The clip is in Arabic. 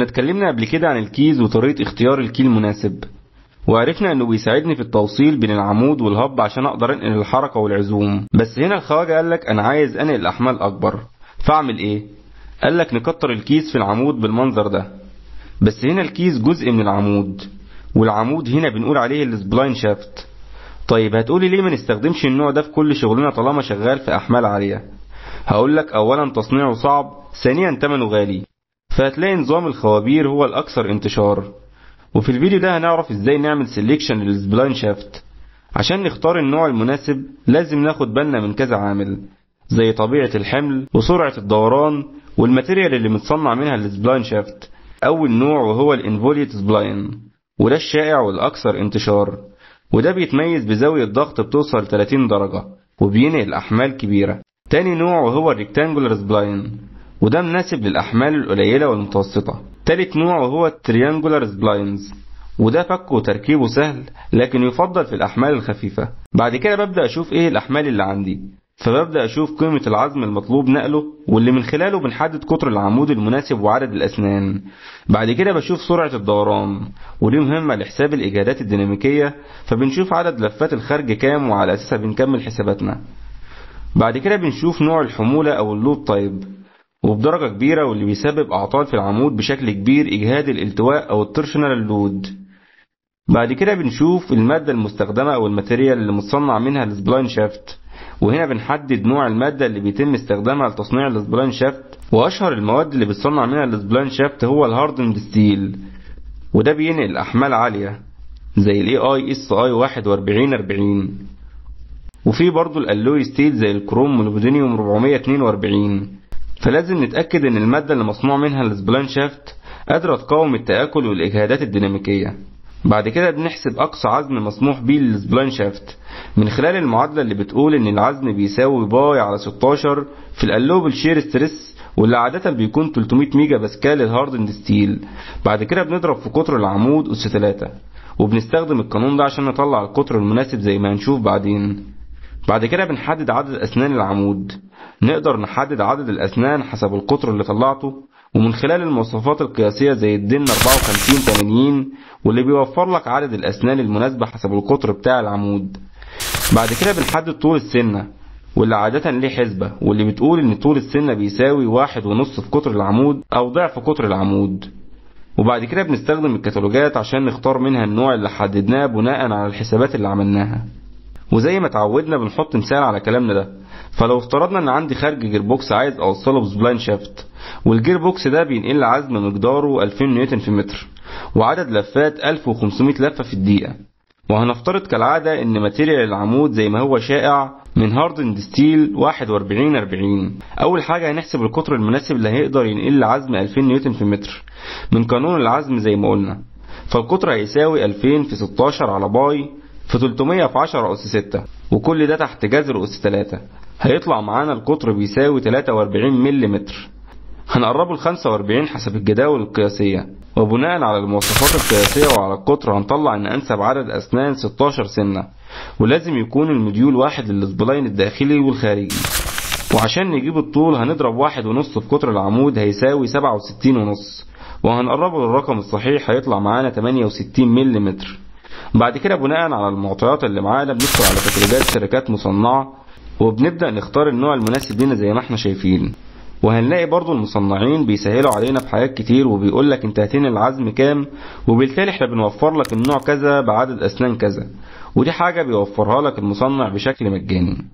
كنا اتكلمنا قبل كده عن الكيز وطريقة اختيار الكي المناسب، وعرفنا انه بيساعدني في التوصيل بين العمود والهب عشان اقدر انقل الحركة والعزوم. بس هنا الخواجة قالك انا عايز انقل احمال اكبر، فاعمل ايه؟ قالك نكتر الكيز في العمود بالمنظر ده. بس هنا الكيز جزء من العمود، والعمود هنا بنقول عليه السبلاين شافت. طيب هتقولي ليه ما نستخدمش النوع ده في كل شغلنا طالما شغال في احمال عالية؟ هقولك اولا تصنيعه صعب، ثانيا ثمنه غالي، فهتلاقي نظام الخوابير هو الاكثر انتشار. وفي الفيديو ده هنعرف ازاي نعمل سيلكشن للسبلاين شافت. عشان نختار النوع المناسب لازم ناخد بالنا من كذا عامل، زي طبيعة الحمل وسرعة الدوران والماتيريال اللي متصنع منها السبلاين شافت. اول نوع وهو الانفوليت سبلاين، وده الشائع والاكثر انتشار، وده بيتميز بزاوية ضغط بتوصل 30 درجة وبينقل احمال كبيرة. تاني نوع وهو الريكتانجولار سبلاين، وده مناسب للأحمال القليلة والمتوسطة. تالت نوع وهو التريانجولار سبلاينز، وده فكه وتركيبه سهل لكن يفضل في الأحمال الخفيفة. بعد كده ببدأ أشوف إيه الأحمال اللي عندي، فببدأ أشوف قيمة العزم المطلوب نقله، واللي من خلاله بنحدد قطر العمود المناسب وعدد الأسنان. بعد كده بشوف سرعة الدوران، ودي مهمة لحساب الإجهادات الديناميكية، فبنشوف عدد لفات الخارج كام وعلى أساسها بنكمل حساباتنا. بعد كده بنشوف نوع الحمولة أو اللود تايب، وبدرجة كبيرة واللي بيسبب أعطال في العمود بشكل كبير إجهاد الالتواء أو الترشنال لود. بعد كده بنشوف المادة المستخدمة أو الماتيريال اللي متصنع منها السبلاين شافت، وهنا بنحدد نوع المادة اللي بيتم استخدامها لتصنيع السبلاين شافت. وأشهر المواد اللي بتصنع منها السبلاين شافت هو الهاردند ستيل، وده بينقل أحمال عالية زي ال AISI 4140. وفي برضو الألوي ستيل زي الكروم والبودينيوم 442. فلازم نتأكد ان المادة اللي مصنوع منها السبلاين شافت قادرة تقاوم التآكل والإجهادات الديناميكية. بعد كده بنحسب أقصى عزم مسموح بيه للسبلاين شافت من خلال المعادلة اللي بتقول ان العزم بيساوي باي على 16 في الألوبل شير ستريس، واللي عادة بيكون 300 ميجا باسكال الهاردند ستيل. بعد كده بنضرب في قطر العمود أس 3، وبنستخدم القانون ده عشان نطلع القطر المناسب زي ما هنشوف بعدين. بعد كده بنحدد عدد أسنان العمود. نقدر نحدد عدد الأسنان حسب القطر اللي طلعته، ومن خلال المواصفات القياسية زي الدن 54-80، واللي بيوفر لك عدد الأسنان المناسبة حسب القطر بتاع العمود. بعد كده بنحدد طول السنة، واللي عادة ليه حسبة، واللي بتقول ان طول السنة بيساوي 1.5 في قطر العمود أو ضعف قطر العمود. وبعد كده بنستخدم الكتالوجات عشان نختار منها النوع اللي حددناه بناء على الحسابات اللي عملناها. وزي ما تعودنا بنحط مثال على كلامنا ده. فلو افترضنا ان عندي خارج جير بوكس عايز اوصله بسبلاين شافت، والجير بوكس ده بينقل عزم مقداره 2000 نيوتن في متر، وعدد لفات 1500 لفة في الدقيقة. وهنفترض كالعادة ان ماتيريال العمود زي ما هو شائع من هاردند ستيل 4140. اول حاجة هنحسب القطر المناسب اللي هيقدر ينقل عزم 2000 نيوتن في متر من قانون العزم زي ما قلنا. فالقطر هيساوي 2000 في 16 على باي في 300 في 10 أس 6، وكل ده تحت جذر أس 3. هيطلع معانا القطر بيساوي 43 ملم. هنقربه ل 45 حسب الجداول القياسية، وبناء على المواصفات القياسية وعلى القطر هنطلع ان انسب عدد اسنان 16 سنة، ولازم يكون المديول واحد للسبلاين الداخلي والخارجي. وعشان نجيب الطول هنضرب 1.5 في قطر العمود هيساوي 67.5، وهنقربه للرقم الصحيح هيطلع معانا 68 ملم. بعد كده بناء على المعطيات اللي معانا بندخل على كتالوجات شركات مصنعة، وبنبدأ نختار النوع المناسب لنا زي ما احنا شايفين. وهنلاقي برضو المصنعين بيسهلوا علينا في حاجات كتير، وبيقول لك انت هتنقل العزم كام، وبالتالي احنا بنوفر لك النوع كذا بعدد اسنان كذا، ودي حاجة بيوفرها لك المصنع بشكل مجاني.